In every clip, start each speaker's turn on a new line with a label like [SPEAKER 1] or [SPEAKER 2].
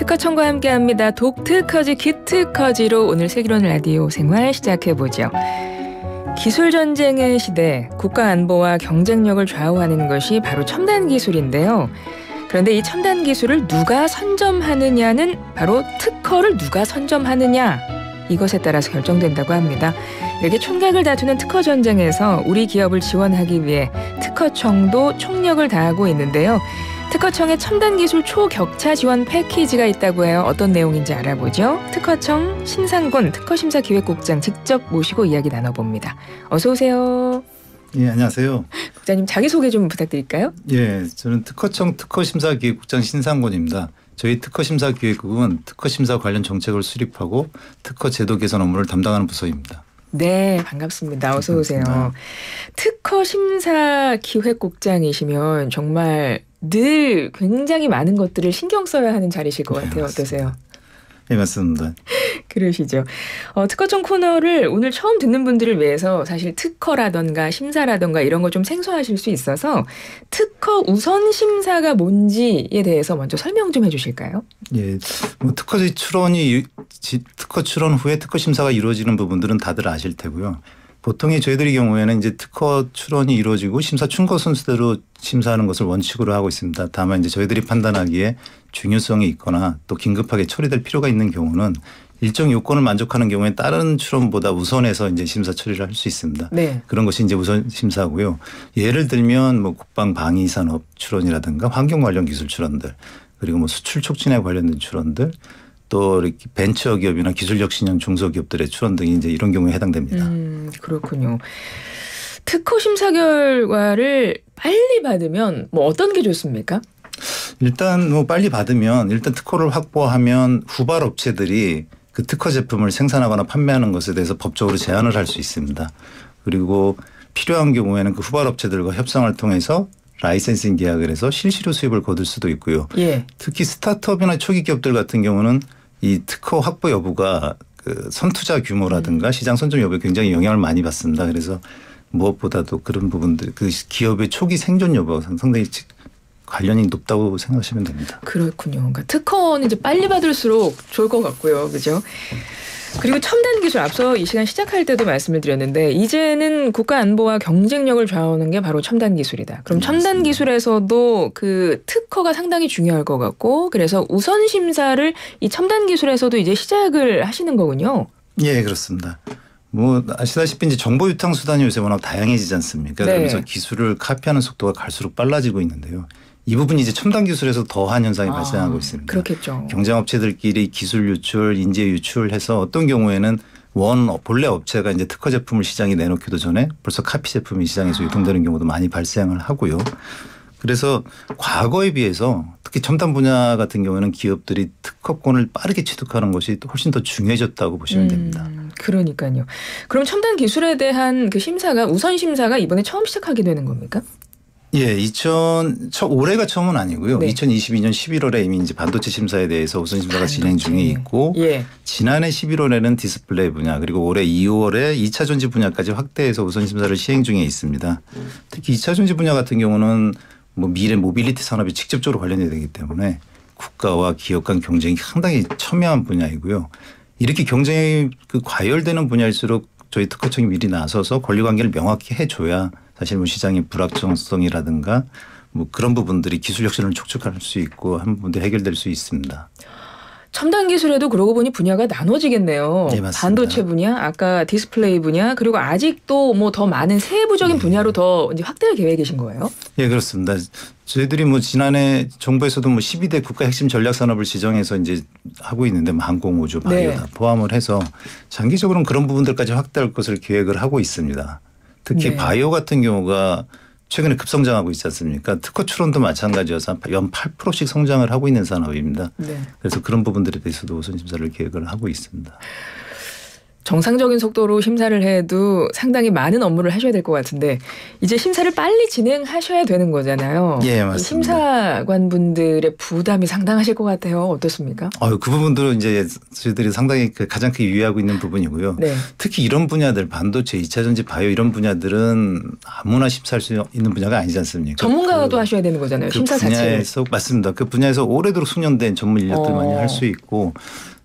[SPEAKER 1] 특허청과 함께합니다. 독특허지 기특허지로 오늘 세계로는 라디오 생활 시작해보죠. 기술 전쟁의 시대, 국가 안보와 경쟁력을 좌우하는 것이 바로 첨단 기술인데요. 그런데 이 첨단 기술을 누가 선점하느냐는 바로 특허를 누가 선점하느냐, 이것에 따라서 결정된다고 합니다. 이렇게 촌각을 다투는 특허 전쟁에서 우리 기업을 지원하기 위해 특허청도 총력을 다하고 있는데요. 특허청의 첨단 기술 초격차 지원 패키지가 있다고 해요. 어떤 내용인지 알아보죠. 특허청 심상곤 특허심사기획국장 직접 모시고 이야기 나눠봅니다. 어서 오세요.
[SPEAKER 2] 예, 안녕하세요.
[SPEAKER 1] 국장님 자기소개 좀 부탁드릴까요?
[SPEAKER 2] 예, 저는 특허청 특허심사기획국장 신상곤입니다. 저희 특허심사기획국은 특허심사 관련 정책을 수립하고 특허 제도 개선 업무를 담당하는 부서입니다.
[SPEAKER 1] 네, 반갑습니다. 어서 오세요. 특허심사기획국장이시면 정말 늘 굉장히 많은 것들을 신경 써야 하는 자리실 것 같아요.
[SPEAKER 2] 맞습니다.
[SPEAKER 1] 어떠세요?
[SPEAKER 2] 네, 맞습니다.
[SPEAKER 1] 그러시죠. 특허청 코너를 오늘 처음 듣는 분들을 위해서 사실 특허라던가 심사라던가 이런 거 좀 생소하실 수 있어서 특허 우선 심사가 뭔지에 대해서 먼저 설명 좀 해주실까요?
[SPEAKER 2] 예, 특허 출원 후에 특허 심사가 이루어지는 부분들은 다들 아실 테고요. 보통의 저희들의 경우에는 이제 특허 출원이 이루어지고 심사 충고 순서대로 심사하는 것을 원칙으로 하고 있습니다. 다만 이제 저희들이 판단하기에 중요성이 있거나 또 긴급하게 처리될 필요가 있는 경우는 일정 요건을 만족하는 경우에 다른 출원보다 우선해서 이제 심사 처리를 할 수 있습니다. 네. 그런 것이 이제 우선 심사고요. 예를 들면 뭐 국방 방위 산업 출원이라든가 환경 관련 기술 출원들, 그리고 뭐 수출 촉진에 관련된 출원들, 또 이렇게 벤처 기업이나 기술력 신형 중소기업들의 출원 등이 이제 이런 경우에 해당됩니다.
[SPEAKER 1] 그렇군요. 특허 심사 결과를 빨리 받으면 뭐 어떤 게 좋습니까?
[SPEAKER 2] 일단 뭐 빨리 받으면 일단 특허를 확보하면 후발 업체들이 그 특허 제품을 생산하거나 판매하는 것에 대해서 법적으로 제한을 할 수 있습니다. 그리고 필요한 경우에는 그 후발 업체들과 협상을 통해서 라이센싱 계약을 해서 실시료 수입을 거둘 수도 있고요. 예. 특히 스타트업이나 초기 기업들 같은 경우는 이 특허 확보 여부가 그 선투자 규모라든가 시장 선점 여부에 굉장히 영향을 많이 받습니다. 그래서 무엇보다도 그런 부분들, 그 기업의 초기 생존 여부가 상당히 관련이 높다고 생각하시면 됩니다. 그렇군요.
[SPEAKER 1] 그러니까 특허는 이제 빨리 받을수록 좋을 것 같고요. 그죠? 그리고 첨단 기술, 앞서 이 시간 시작할 때도 말씀을 드렸는데 이제는 국가 안보와 경쟁력을 좌우하는 게 바로 첨단 기술이다. 그럼 첨단 기술에서도 그 특허가 상당히 중요할 것 같고, 그래서 우선 심사를 이 첨단 기술에서도 이제 시작을 하시는 거군요.
[SPEAKER 2] 예, 그렇습니다. 뭐 아시다시피 이제 정보 유통 수단이 요새 워낙 다양해지지 않습니까? 네. 그러면서 기술을 카피하는 속도가 갈수록 빨라지고 있는데요. 이 부분이 이제 첨단 기술에서 더한 현상이 발생하고 있습니다.
[SPEAKER 1] 그렇겠죠.
[SPEAKER 2] 경쟁업체들끼리 기술 유출, 인재 유출해서 어떤 경우에는 본래 업체가 이제 특허 제품을 시장에 내놓기도 전에 벌써 카피 제품이 시장에서 유통되는 경우도 많이 발생을 하고요. 그래서 과거에 비해서 특히 첨단 분야 같은 경우에는 기업들이 특허권을 빠르게 취득하는 것이 훨씬 더 중요해졌다고 보시면 됩니다.
[SPEAKER 1] 그러니까요. 그럼 첨단 기술에 대한 그 심사가, 우선 심사가 이번에 처음 시작하게 되는 겁니까?
[SPEAKER 2] 예, 올해가 처음은 아니고요. 네. 2022년 11월에 이미 이제 반도체 심사에 대해서 우선 심사가 진행 중에 있고, 예. 지난해 11월에는 디스플레이 분야, 그리고 올해 2월에 2차 전지 분야까지 확대해서 우선 심사를 시행 중에 있습니다. 특히 2차 전지 분야 같은 경우는 뭐 미래 모빌리티 산업이 직접적으로 관련이 되기 때문에 국가와 기업 간 경쟁이 상당히 첨예한 분야이고요. 이렇게 경쟁이 과열되는 분야일수록 저희 특허청이 미리 나서서 권리관계를 명확히 해줘야 사실 뭐 시장의 불확정성이라든가 뭐 그런 부분들이 기술 혁신을 촉촉할 수 있고 한 부분들이 해결될 수 있습니다.
[SPEAKER 1] 첨단 기술에도 그러고 보니 분야가 나눠지겠네요.
[SPEAKER 2] 네, 맞습니다.
[SPEAKER 1] 반도체 분야, 아까 디스플레이 분야, 그리고 아직도 뭐 더 많은 세부적인 분야로 더 이제 확대할 계획이신 거예요?
[SPEAKER 2] 예, 그렇습니다. 저희들이 뭐 지난해 정부에서도 뭐 12대 국가 핵심 전략 산업을 지정해서 이제 하고 있는데 뭐 항공, 우주, 바이오 다 포함을 해서 장기적으로는 그런 부분들까지 확대할 것을 계획을 하고 있습니다. 특히 바이오 같은 경우가 최근에 급성장하고 있지 않습니까? 특허 출원도 마찬가지여서 연 8%씩 성장을 하고 있는 산업입니다. 그래서 그런 부분들에 대해서도 우선 심사를 계획을 하고 있습니다.
[SPEAKER 1] 정상적인 속도로 심사를 해도 상당히 많은 업무를 하셔야 될 것 같은데 이제 심사를 빨리 진행하셔야 되는 거잖아요.
[SPEAKER 2] 예, 맞습니다.
[SPEAKER 1] 심사관분들의 부담이 상당하실 것 같아요. 어떻습니까?
[SPEAKER 2] 그 부분들은 이제 저희들이 상당히 가장 크게 유의하고 있는 부분이고요. 네. 특히 이런 분야들 반도체, 2차 전지, 바이오 이런 분야들은 아무나 심사할 수 있는 분야가 아니지 않습니까?
[SPEAKER 1] 전문가도 하셔야 되는 거잖아요. 심사 자체를.
[SPEAKER 2] 맞습니다. 그 분야에서 오래도록 수년된 전문 인력들만이 할 수 있고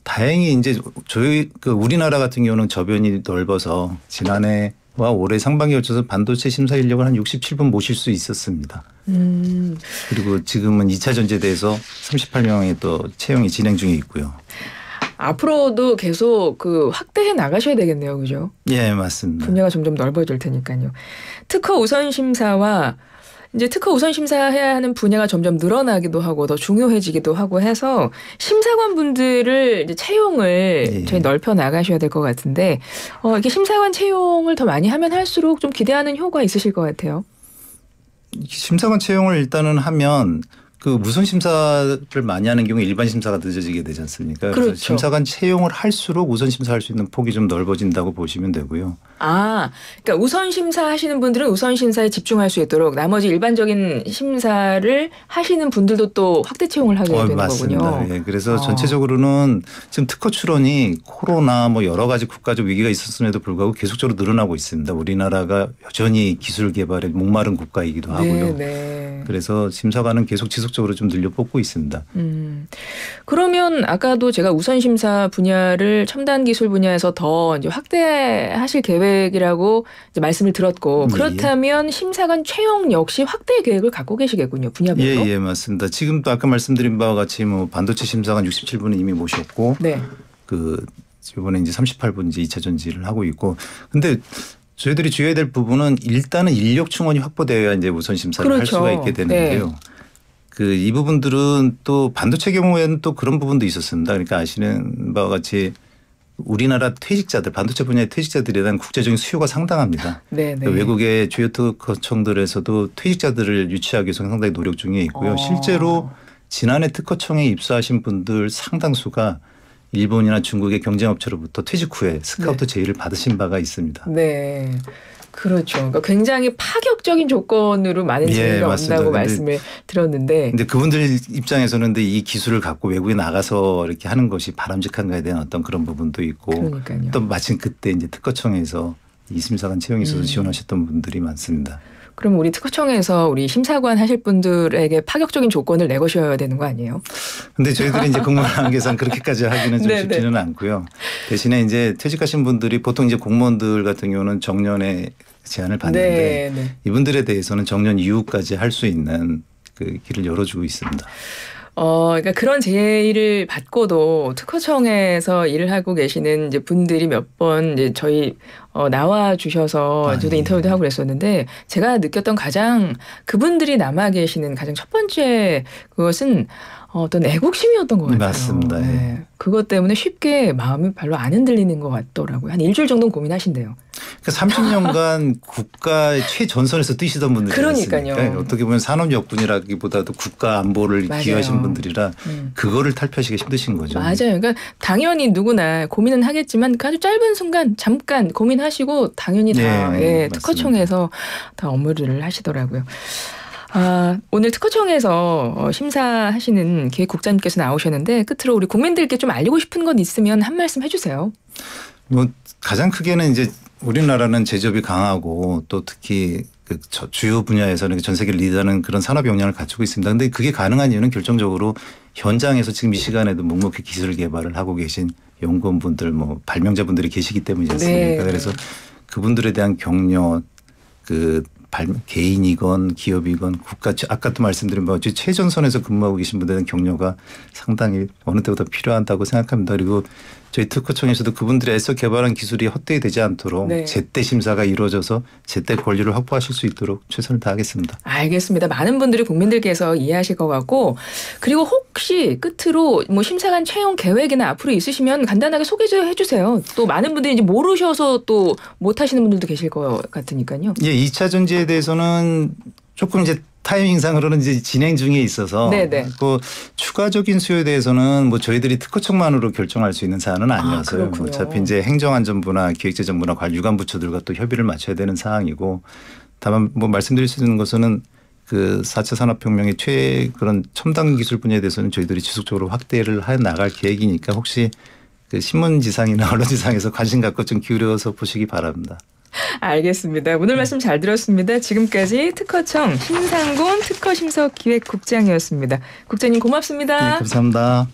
[SPEAKER 2] 다행히 이제 저희 우리나라 같은 경우는 저변이 넓어서 지난해와 올해 상반기에 걸쳐서 반도체 심사 인력을 한 67분 모실 수 있었습니다. 그리고 지금은 2차 전지에 대해서 38명의 또 채용이 진행 중에 있고요.
[SPEAKER 1] 앞으로도 계속 확대해 나가셔야 되겠네요. 그죠?
[SPEAKER 2] 예, 맞습니다.
[SPEAKER 1] 분야가 점점 넓어질 테니까요. 특허 우선 심사와 이제 특허 우선 심사해야 하는 분야가 점점 늘어나기도 하고 더 중요해지기도 하고 해서 심사관 분들을 이제 채용을 저희 넓혀 나가셔야 될 것 같은데 이게 심사관 채용을 더 많이 하면 할수록 좀 기대하는 효과 있으실 것 같아요.
[SPEAKER 2] 심사관 채용을 일단은 하면 우선 심사를 많이 하는 경우에 일반 심사가 늦어지게 되지 않습니까? 그래서
[SPEAKER 1] 그렇죠.
[SPEAKER 2] 심사관 채용을 할수록 우선 심사할 수 있는 폭이 좀 넓어진다고 보시면 되고요.
[SPEAKER 1] 그러니까 우선 심사하시는 분들은 우선 심사에 집중할 수 있도록 나머지 일반적인 심사를 하시는 분들도 또 확대 채용을 하게 되는
[SPEAKER 2] 맞습니다.
[SPEAKER 1] 거군요.
[SPEAKER 2] 예, 그래서 전체적으로는 지금 특허 출원이 코로나 여러 가지 국가적 위기가 있었음에도 불구하고 계속적으로 늘어나고 있습니다. 우리나라가 여전히 기술 개발에 목마른 국가이기도 하고요.
[SPEAKER 1] 네.
[SPEAKER 2] 그래서 심사관은 계속 지속적으로 좀 늘려 뽑고 있습니다.
[SPEAKER 1] 그러면 아까도 제가 우선 심사 분야를 첨단 기술 분야에서 더 이제 확대하실 계획이라고 이제 말씀을 들었고 그렇다면 심사관 채용 역시 확대 계획을 갖고 계시겠군요. 분야별로.
[SPEAKER 2] 예, 맞습니다. 지금도 아까 말씀드린 바와 같이 반도체 심사관 67분을 이미 모셨고 이번에 이제 38분 이제 2차 전지를 하고 있고 근데 저희들이 주의해야 될 부분은 일단은 인력 충원이 확보되어야 이제 우선 심사를 할 수가 있게 되는데요. 이 부분들은 또 반도체 경우에는 또 그런 부분도 있었습니다. 그러니까 아시는 바와 같이 우리나라 퇴직자들, 반도체 분야의 퇴직자들에 대한 국제적인 수요가 상당합니다. 외국의 주요 특허청들에서도 퇴직자들을 유치하기 위해서 상당히 노력 중에 있고요. 실제로 지난해 특허청에 입사하신 분들 상당수가 일본이나 중국의 경쟁업체로부터 퇴직 후에 스카우트 제의를 받으신 바가 있습니다.
[SPEAKER 1] 네. 그렇죠. 그러니까 굉장히 파격적인 조건으로 많은 제의가 온다고 말씀을 들었는데.
[SPEAKER 2] 근데 그분들 입장에서는 근데 이 기술을 갖고 외국에 나가서 이렇게 하는 것이 바람직한가에 대한 어떤 그런 부분도 있고.
[SPEAKER 1] 그러니까요.
[SPEAKER 2] 또 마침 그때 이제 특허청에서 이 심사관 채용에 있어서 지원하셨던 분들이 많습니다.
[SPEAKER 1] 그럼 우리 특허청에서 우리 심사관 하실 분들에게 파격적인 조건을 내거셔야 되는 거 아니에요?
[SPEAKER 2] 근데 저희들이 이제 공무원관계상 그렇게까지 하기는 좀 쉽지는 않고요. 대신에 이제 퇴직하신 분들이 보통 이제 공무원들 같은 경우는 정년에 제한을 받는데 이분들에 대해서는 정년 이후까지 할 수 있는 길을 열어주고 있습니다.
[SPEAKER 1] 그러니까 그런 제의를 받고도 특허청에서 일을 하고 계시는 이제 분들이 몇 번 이제 저희 나와 주셔서 저도 인터뷰도 하고 그랬었는데 제가 느꼈던 가장 그분들이 남아 계시는 가장 첫 번째 그것은 어떤 애국심이었던 것 같아요.
[SPEAKER 2] 맞습니다.
[SPEAKER 1] 그것 때문에 쉽게 마음이 별로 안 흔들리는 것 같더라고요. 한 일주일 정도는 고민하신대요.
[SPEAKER 2] 그러니까 30년간 국가의 최전선에서 뛰시던 분들이
[SPEAKER 1] 그러니까요.
[SPEAKER 2] 어떻게 보면 산업 역군이라기보다도 국가 안보를 기여하신 분들이라 그거를 탈피하시기 힘드신 거죠.
[SPEAKER 1] 맞아요. 그러니까 당연히 누구나 고민은 하겠지만 아주 짧은 순간 잠깐 고민하시고 당연히 다 특허청에서 다 업무를 하시더라고요. 오늘 특허청에서 심사하시는 기획국장님께서 나오셨는데 끝으로 우리 국민들께 좀 알리고 싶은 건 있으면 한 말씀 해주세요.
[SPEAKER 2] 가장 크게는 이제 우리나라는 제조업이 강하고 또 특히 주요 분야에서는 전 세계를 리드하는 그런 산업 역량을 갖추고 있습니다. 그런데 그게 가능한 이유는 결정적으로 현장에서 지금 이 시간에도 묵묵히 기술 개발을 하고 계신 연구원분들, 발명자분들이 계시기 때문이지 않습니까? 그래서 그분들에 대한 격려, 개인이건 기업이건 국가, 아까도 말씀드린 바와 같이 최전선에서 근무하고 계신 분들은 격려가 상당히 어느 때보다 필요하다고 생각합니다. 그리고 저희 특허청에서도 그분들이 애써 개발한 기술이 헛되이 되지 않도록 제때 심사가 이루어져서 제때 권리를 확보하실 수 있도록 최선을 다하겠습니다. 알겠습니다.
[SPEAKER 1] 많은 분들이 국민들께서 이해하실 것 같고 그리고 혹시 끝으로 심사관 채용 계획이나 앞으로 있으시면 간단하게 소개 좀 해주세요. 또 많은 분들이 이제 모르셔서 또 못 하시는 분들도 계실 것 같으니까요.
[SPEAKER 2] 2차 전지에 대해서는 조금 이제 타이밍상으로는 이제 진행 중에 있어서 그 추가적인 수요에 대해서는 뭐 저희들이 특허청만으로 결정할 수 있는 사안은 아니어서요. 어차피 이제 행정안전부나 기획재정부나 유관 부처들과 또 협의를 맞춰야 되는 사항이고 다만 뭐 말씀드릴 수 있는 것은 그 4차 산업혁명의 그런 첨단 기술 분야에 대해서는 저희들이 지속적으로 확대를 해 나갈 계획이니까 혹시 그 신문지상이나 언론지상에서 관심 갖고 좀 기울여서 보시기 바랍니다.
[SPEAKER 1] 알겠습니다. 오늘 말씀 잘 들었습니다. 지금까지 특허청 신상곤 특허심사기획국장이었습니다. 국장님 고맙습니다.
[SPEAKER 2] 네, 감사합니다.